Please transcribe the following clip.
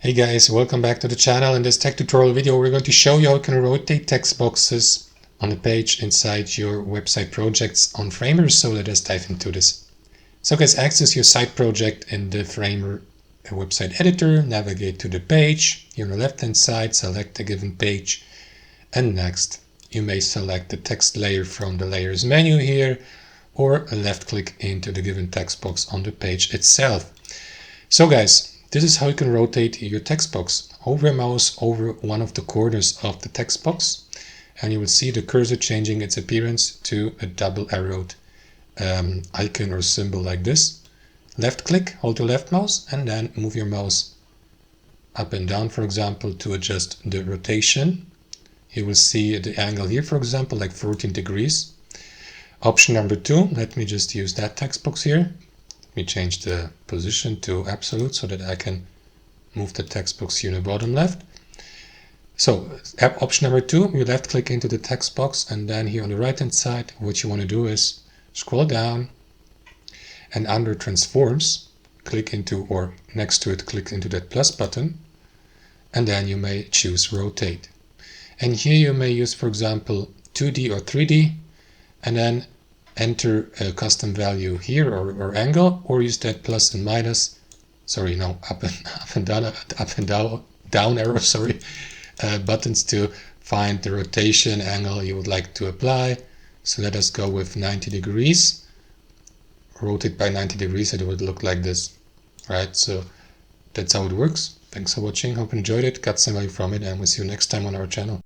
Hey guys, welcome back to the channel. In this tech tutorial video, we're going to show you how you can rotate text boxes on a page inside your website projects on Framer. So let us dive into this. So guys, access your site project in the Framer website editor, navigate to the page. Here on the left hand side, select the given page, and next you may select the text layer from the layers menu here, or left click into the given text box on the page itself. So guys, this is how you can rotate your text box. Hover your mouse over one of the corners of the text box and you will see the cursor changing its appearance to a double arrowed icon or symbol like this. Left click, hold your left mouse, and then move your mouse up and down, for example, to adjust the rotation. You will see the angle here, for example, like 14 degrees. Option number 2, let me just use that text box here. Let me change the position to absolute so that I can move the text box here in the bottom left. So option number 2, you left click into the text box, and then here on the right hand side, what you want to do is scroll down and under transforms, click into, or next to it, click into that plus button, and then you may choose rotate. And here you may use, for example, 2D or 3D, and then enter a custom value here or angle, or use that plus and minus, up and down arrow, buttons to find the rotation angle you would like to apply. So let us go with 90 degrees. Rotate by 90 degrees, and it would look like this, right? So that's how it works. Thanks for watching. Hope you enjoyed it, got some value from it, and we'll see you next time on our channel.